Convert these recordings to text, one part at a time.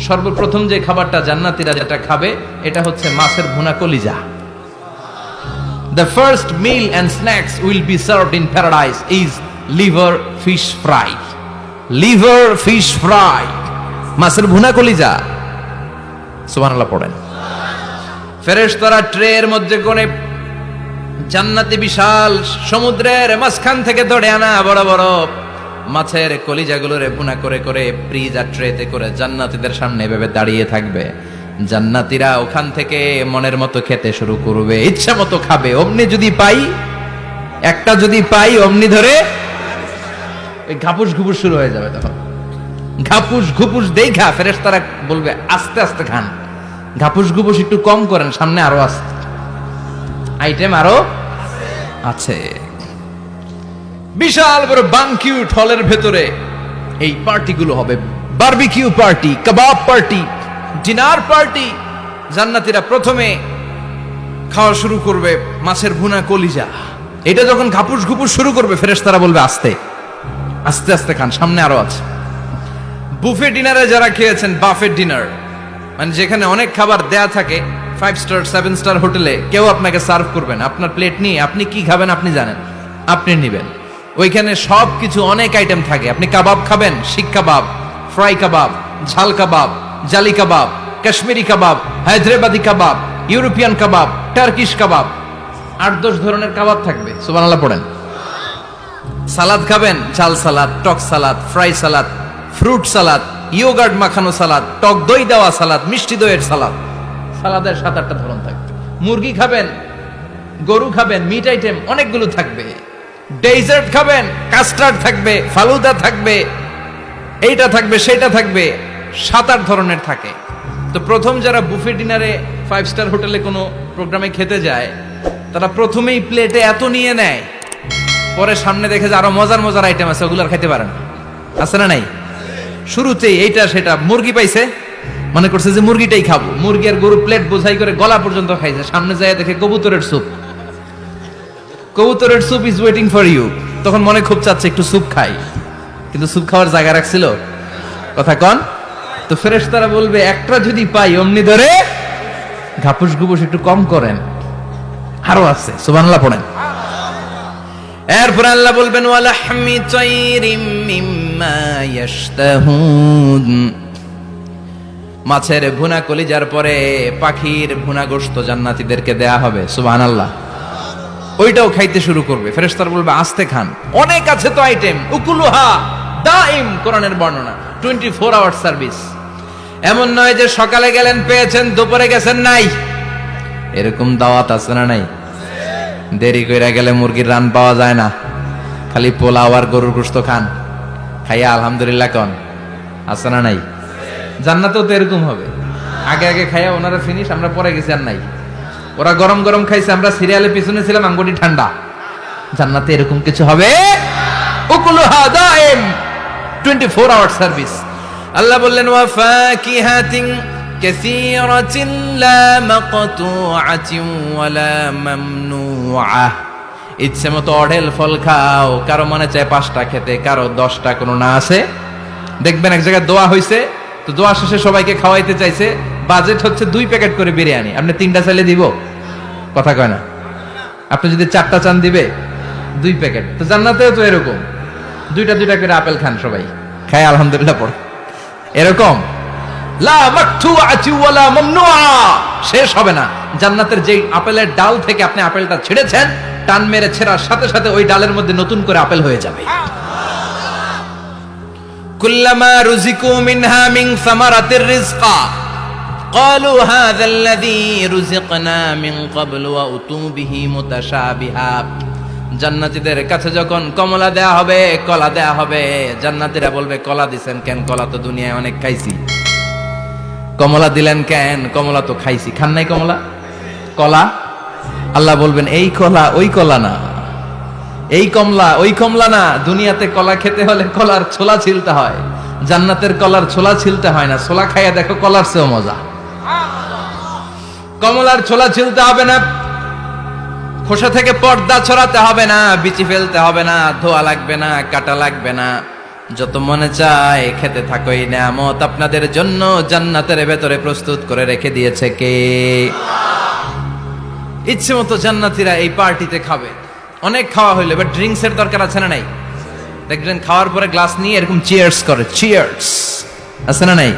সর্বপ্রথম যে খাবারটা জান্নাতীরা যেটা খাবে এটা হচ্ছে মাছের ভুনা কলিজা। The first meal and snacks will be served in paradise is liver fish fry. Liver fish fry. মাছের ভুনা কলিজা। সুবহানাল্লাহ পড়েন। ফেরেশতারা ট্রের মধ্যে কোণে জান্নাতি বিশাল সমুদ্রের মাঝখান থেকে ধরে আনা বড় বড় মাছের কলিজাগুলোরে ভুনা করে করে ফ্রিজ আর ট্রেতে করে জান্নাতীদের সামনে এভাবে দাঁড়িয়ে থাকবে। জান্নাতীরা ওখান থেকে মনের মতো খেতে শুরু করবে, ইচ্ছা মতো খাবে। অমনি যদি পাই, একটা যদি পাই, অমনি ধরে ওই ঘাপুস ঘুপুস শুরু হয়ে যাবে। তখন ঘাপুস ঘুপুস দেখা ফেরেশতারা বলবে আস্তে আস্তে খান, ঘাপুস ঘুপুস একটু কম করেন, সামনে আরো আছে আইটেম, আরো আছে। বিশাল বড় বানকিউট হলের ভেতরে এই পার্টিগুলো হবে, বারবিকিউ পার্টি, কাবাব পার্টি, ডিনার পার্টি। জান্নাতীরা প্রথমে খাওয়া শুরু করবে মাছের ভুনা কলিজা। এটা যখন ঘাপুস ঘুপুস শুরু করবে ফেরেশতারা বলবে আস্তে আস্তে আস্তে খান, সামনে আরো আছে। বুফে ডিনারে যারা খেয়েছেন, বাফেট ডিনার মানে যেখানে অনেক খাবার দেয়া থাকে, 5 স্টার 7 স্টার হোটেলে কেউ আপনাকে সার্ভ করবেন, আপনার প্লেট নিয়ে আপনি কি খাবেন আপনি জানেন, আপনি নেবেন। ওইখানে সব কিছু অনেক আইটেম থাকে। আপনি কাবাব খাবেন, শিক কাবাব, ফ্রাই কাবাব, ঝাল কাবাব, জালি কাবাব, কাশ্মীরি কাবাব, হায়দ্রাবাদি কাবাব, ইউরোপিয়ান কাবাব, টার্কিশ কাবাব, 8-10 ধরনের কাবাব থাকবে। সুবহানাল্লাহ পড়েন। সালাদ খাবেন, ঝাল সালাদ, টক salad, fry salad, fruit salad, yoghurt মাখানো সালাদ, টক দই দেওয়া সালাদ, মিষ্টি দইয়ের সালাদ। সালাদের 7-8টা ধরন থাকবে। মুরগি খাবেন, গরু খাবেন, মিট আইটেম অনেকগুলো থাকবে। ডেজার্ট খাবেন, কাস্টার্ড থাকবে, ফালুদা থাকবে, এইটা থাকবে, সেটা থাকবে, 7-8 ধরনের থাকে। তো প্রথম যারা বুফে ডিনারে 5 স্টার হোটেলে কোনো প্রোগ্রামে খেতে যায়, তারা প্রথমেই প্লেটে এত নিয়ে নেয়, পরে সামনে দেখে যে আরো মজার মজার আইটেম আছে, ওগুলো আর খাইতে পারেন, আছে না নাই? শুরুতেই এইটা সেটা মুরগি পাইছে, মনে করছে যে মুরগিটাই খাবো, মুরগি আর গরু প্লেট বোঝাই করে গলা পর্যন্ত খাইছে। সামনে যায় দেখে কবুতরের স্যুপ, কবুতরের soup is waiting for you. তখন মনে খুব চাচ্ছে একটু স্যুপ খাই, কিন্তু স্যুপ খাওয়ার জায়গা রাখছিল, কথা কন। তো ফেরেশতারা বলবে একটা যদি পাই, অমনি ধরে ঘাপুস ঘুপুস একটু কম করেন, আরো আছে। সুবহানাল্লাহ পড়েন। এরপর আল্লাহ বলবেন ওয়ালাহমি তাইরিম মিম্মা ইয়াশতাহুন। মাছের ভুনা কলিজার পরে পাখির ভুনা গোশত জান্নাতীদেরকে দেয়া হবে। সুবহানাল্লাহ। ওইটাও খাইতে শুরু করবে। ফেরেশতারা বলবে আস্তে খান, অনেক আছে তো আইটেম। উকুলুহা দাইম, কোরআনের বর্ণনা, 24 আওয়ার সার্ভিস। এমন নয় যে সকালে গেলেন পেয়েছেন, দুপুরে গেছেন নাই, এরকম দাওয়াত আছে না নাই? দেরি কইরা গেলে মুরগির রান পাওয়া যায় না, খালি পোলাও আর গরুর গোশত খান, খাইয়া আলহামদুলিল্লাহ কন, আছে না নাই? জান্নাতেও তো এরকম হবে, আগে আগে খাইয়া ওনারা ফিনিশ, আমরা পরে গেছি আর নাই। ওরা গরম গরম খাইছে, আমরা সিরিয়ালে পিছনে ছিলাম, আঙ্গুটি ঠান্ডা। জান্নাতে এরকম কিছু হবে। উকুলুহা দাইম, 24 আওয়ার সার্ভিস। আল্লাহ বললেন ওয়া ফাকিহাতিন কাসীরাতিন লা মাকতুআতিন ওয়া লা মামনুআ। ইচ্ছে মতো অঢেল ফল খাও, কারো মনে চায় 5টা খেতে, কারো 10টা, কোনো না আছে। দেখবেন এক জায়গায় দোয়া হইছে, তো দোয়া শেষে সবাইকে খাওয়াইতে চাইছে, বাজেট হচ্ছে 2 প্যাকেট করে বিরিয়ানি, আপনি 3টা চাইলে দিব? কথা কয় না। আপনি যদি 4টা চান দিবে 2 প্যাকেট। তো জান্নাতেও তো এরকম, 2টা করে আপেল খান সবাই, খায় আলহামদুলিল্লাহ পড়ে। এরকম লা মাকতুআতি ওয়ালা মামনুআ, শেষ হবে না। জান্নাতের যে আপেলের ডাল থেকে আপনি আপেলটা ছিঁড়েছেন, টান মেরে ছেঁড়ার সাথে সাথে ওই ডালের মধ্যে নতুন করে আপেল হয়ে যাবে। কুল্লামা রুজিকু মিনহা মিন সামারাতির রিজকা ক্বালু হাযাল্লাযী রুজিকনা মিন ক্বাবলু ওয়া উতু বিহি মুতাশাবিহা। জান্নাতীদের কাছে যখন কমলা দেয়া হবে, কলা দেয়া হবে, জান্নাতীরা বলবে কলা দিছেন কেন? কলা তো দুনিয়ায় অনেক খাইছি। কমলা দিলেন কেন? কমলা তো খাইছি। খান নাই কমলা? কলা? আল্লাহ বলবেন এই কলা ওই কলা না, এই কমলা ওই কমলা না। দুনিয়াতে কলা খেতে হলে কলার ছোলা ছিলতে হয়, জান্নাতের কলার ছোলা ছিলতে হয় না। ছোলা খাইয়া দেখো, কলার চেয়েও মজা। কমলার ছোলা ছিলতে হবে না, খোসা থেকে পর্দা ছড়াতে হবে না, বিচি ফেলতে হবে না, ধোয়া লাগবে না, কাটা লাগবে না। যত মনে চায় খেতে থাকো, এই নিয়ামত আপনাদের জন্য জান্নাতের ভেতরে প্রস্তুত করে রেখে দিয়েছে কে? ইচ্ছে মতো জান্নাতীরা এই পার্টিতে খাবে। অনেক খাওয়া হইলো, এবার ড্রিঙ্কস এর দরকার আছে না নাই? দেখবেন খাওয়ার পরে গ্লাস নিয়ে এরকম চিয়ার্স করে, চিয়ার্স আছে না নাই?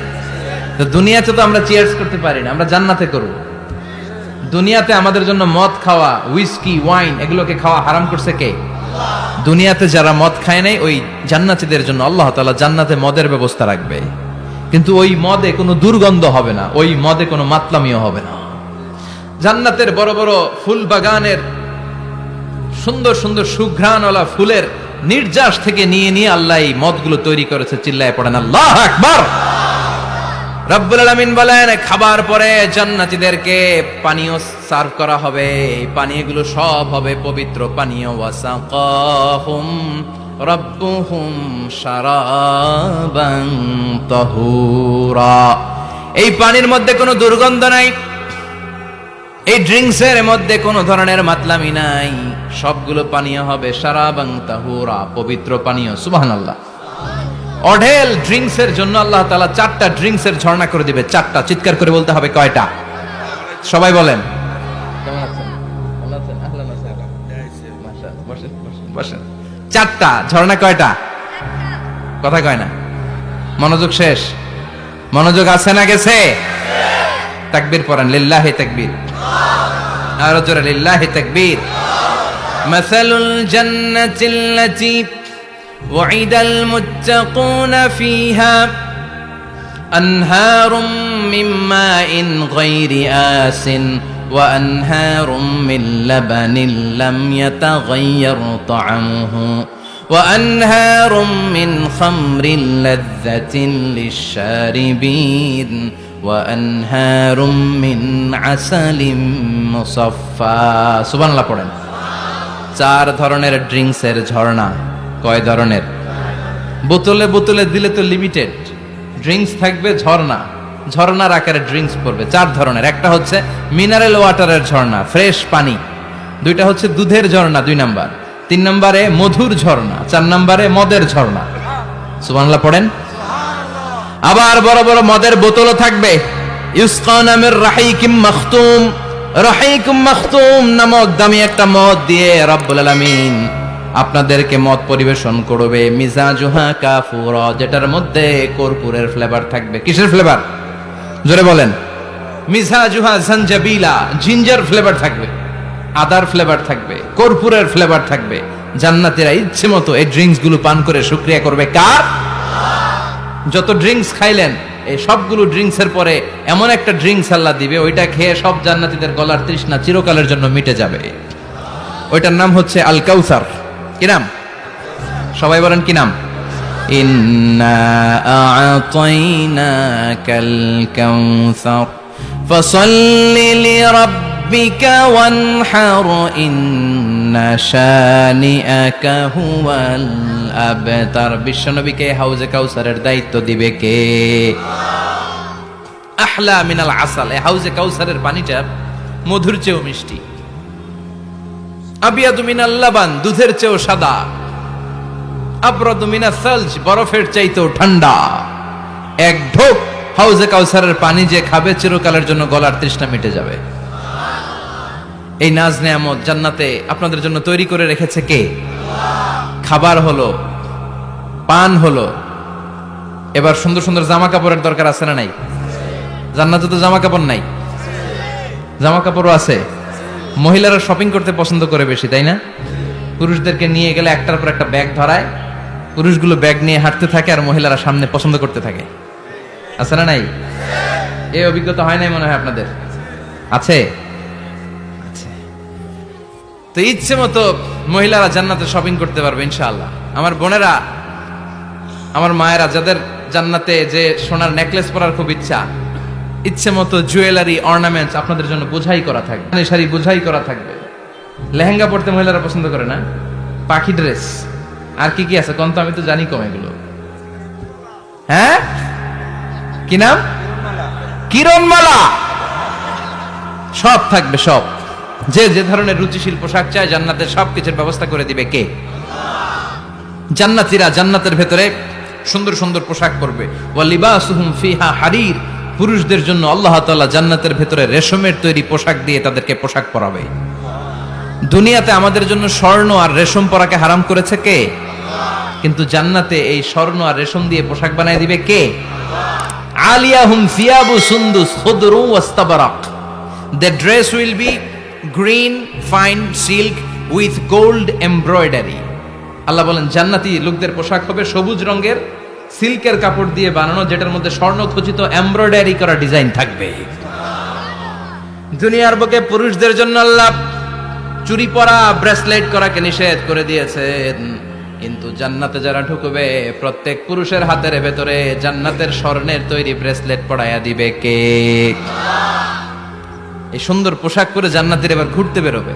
তো দুনিয়াতে তো আমরা চিয়ার্স করতে পারি না, আমরা জান্নাতে করব। দুনিয়াতে আমাদের জন্য মদ খাওয়া, হুইস্কি, ওয়াইন এগুলোকে খাওয়া হারাম করছে কে? দুনিয়াতে যারা মদ খায় নাই, ওই জান্নাতীদের জন্য আল্লাহ তাআলা জান্নাতে মদের ব্যবস্থা রাখবে, কিন্তু ওই মদে কোনো দুর্গন্ধ হবে না, ওই মদে কোনো মাতলামিও হবে না। জান্নাতের বড় বড় ফুল বাগানের সুন্দর সুন্দর সুঘ্রাণওয়ালা ফুলের নির্যাস থেকে নিয়ে নিয়ে আল্লাহ এই মদগুলো তৈরি করেছে। চিল্লায় পড়েন আল্লাহু আকবার। রব্বুল আলামিন বলেন, খাবার পরে জান্নাতীদেরকে পানীয় সার্ভ করা হবে। এই পানীয়গুলো সব হবে পবিত্র পানীয়। ওয়াসাকাহুম রাব্বুহুম শারাবান তাহুরা। এই পানির মধ্যে কোনো দুর্গন্ধ নাই, এই ড্রিঙ্কসের মধ্যে কোনো ধরনের মাতলামি নাই, সবগুলো পানীয় হবে শারাবান তাহুরা, পবিত্র পানীয়। সুবহানাল্লাহ। অঢেল ড্রিঙ্কসের জন্য আল্লাহ তাআলা 4টা ড্রিঙ্কসের ঝর্ণা করে দিবে। 4টা, চিৎকার করে বলতে হবে কয়টা? সবাই বলেন। কেমন আছেন? ভালো আছেন? আহলান ওয়া সাহলান। মাশাআল্লাহ, বসেন বসেন বসেন। 4টা ঝর্ণা কয়টা? কথা কয় না। মনোযোগ শেষ। মনোযোগ আছে না গেছে? তাকবীর পড়েন, লিল্লাহি তাকবীর। আর জোরে লিল্লাহি তাকবীর। মাসালুল জান্নাতিল্লাতী وعد المتقون فيها أنهار من ماء غير آسن وأنهار من لبن لم يتغير طعمه وأنهار من خمر لذة للشاربين وأنهار من عسل مصفى سبحان الله পড়েন। 4 ধরনের ড্রিঙ্কসের ঝর্ণা। কয় ধরনের? বোতলে বোতলে দিলে তো লিমিটেড ড্রিঙ্কস থাকবে, ঝর্ণা ঝর্ণার আকারে ড্রিঙ্কস পড়বে। 4 ধরনের। একটা হচ্ছে মিনারেল ওয়াটারের ঝর্ণা, ফ্রেশ পানি। 2টা হচ্ছে দুধের ঝর্ণা, 2 নাম্বার। 3 নম্বরে মধুর ঝর্ণা, 4 নম্বরে মদের ঝর্ণা। সুবহানাল্লাহ পড়েন। আবার বড় বড় মদের বোতলও থাকবে। ইউসকানা মির রাহিকিম মাখতুম। রাহিকুম মাখতুম নামক দামি একটা মদ দিয়ে রব্বুল আলামিন আপনাদেরকে মদ পরিবেশন করবে। মিজাজুহা কাফুরা, যেটার মধ্যে কর্পূরের ফ্লেভার থাকবে। কিসের ফ্লেভার? জোরে বলেন। মিজাজুহা জানজাবিলা, জিঞ্জার ফ্লেভার থাকবে, আদার ফ্লেভার থাকবে, কর্পূরের ফ্লেভার থাকবে। জান্নাতীরা ইচ্ছে মতো এই ড্রিঙ্কস গুলো পান করে শুকরিয়া করবে কার? যত ড্রিঙ্কস খাইলেন, এই সবগুলো ড্রিঙ্কস এর পরে এমন একটা ড্রিঙ্কস আল্লাহ দিবে, ওইটা খেয়ে সব জান্নাতীদের গলার তৃষ্ণা চিরকালের জন্য মিটে যাবে। ওইটার নাম হচ্ছে আল কাউসার। কি নাম? সবাই বলেন কি নাম? ইন্না আ'তাইনাকাল কাউসার ফাসাল্লি লিরাব্বিকা ওয়ানহার ইন্না শানিআকা হুয়াল আবতার। বিশ্বনবীকে হাউজে কাউসারের দায়িত্ব দিবে কে? আহলা মিনাল আসাল। এই হাউজে কাউসারের পানিটা মধুর চেয়েও মিষ্টি। আবিয়াদু মিনাল লাবান, দুধের চেয়েও সাদা। আবরাদু মিনাস সালজ, বরফের চাইতেও ঠান্ডা। এক ঢোক হাউজে কাউসারের পানি যে খাবে, চিরকালের জন্য গলার তৃষ্ণা মিটে যাবে। এই নাজ নেয়ামত জান্নাতে আপনাদের জন্য তৈরি করে রেখেছে কে? খাবার হলো, পান হলো, এবার সুন্দর সুন্দর জামা কাপড়ের দরকার আছে না নাই? জান্নাতে তো জামা কাপড় নাই, জামা কাপড়ও আছে। মহিলারা শপিং করতে পছন্দ করে বেশি, তাই না? পুরুষদেরকে নিয়ে গেলে একটার পর একটা ব্যাগ ধরায়, পুরুষগুলো ব্যাগ নিয়ে হাঁটতে থাকে আর মহিলারা সামনে পছন্দ করতে থাকে। আছে না নাই? এই অভিজ্ঞতা হয় নাই মনে হয় আপনাদের? আছে? তো ইচ্ছে মতো মহিলারা জান্নাতে শপিং করতে পারবে ইনশাআল্লাহ। আমার বোনেরা, আমার মায়েরা, যাদের জান্নাতে যে সোনার নেকলেস পরার খুব ইচ্ছা, ইচ্ছে মতো জুয়েলারি, অর্নামেন্টস আপনাদের জন্য বোঝাই করা থাকবে, শাড়ি বোঝাই করা থাকবে। লেহেঙ্গা পড়তে মহিলারা পছন্দ করে না? পাখি ড্রেস, আর কি কি আছে কোন তো? আমি তো জানি কম এগুলো। হ্যাঁ, কি নাম? কিরণমালা। সব থাকবে, সব। যে যে ধরনের রুচিশীল পোশাক চায় জান্নাতের সবকিছুর ব্যবস্থা করে দিবে কে? জান্নাতীরা জান্নাতের ভেতরে সুন্দর সুন্দর পোশাক পরবে। ওয়া লিবাসুহুম ফিহা হারির, পুরুষদের জন্য আল্লাহ তাআলা জান্নাতের ভেতরে রেশমের তৈরি পোশাক দিয়ে তাদেরকে পোশাক পরাবে। দুনিয়াতে আমাদের জন্য স্বর্ণ আর রেশম পরাকে হারাম করেছে কে? কিন্তু জান্নাতে এই স্বর্ণ আর রেশম দিয়ে পোশাক বানায় দিবে কে? আলিয়াহুম সিয়াবু সুন্দুস খুদরু ওয়াস্তাবরাক, the dress will be green fine silk with gold embroidery। আল্লাহ বলেন জান্নাতি লোকদের পোশাক হবে সবুজ রঙের সিল্কের কাপড় দিয়ে বানানো, যেটার মধ্যে স্বর্ণ খচিত এমব্রয়ডারি করা ডিজাইন থাকবে। দুনিয়ার বুকে পুরুষদের জন্য আল্লাহ চুরি পরা ব্রেসলেট করাকে নিষেধ করে দিয়েছেন, কিন্তু জান্নাতে যারা ঢুকবে প্রত্যেক পুরুষের হাতের ভেতরে জান্নাতের স্বর্ণের তৈরি ব্রেসলেট পরাইয়া দিবে কে? এই সুন্দর পোশাক পরে জান্নাতীরা এবার ঘুরতে বেরোবে।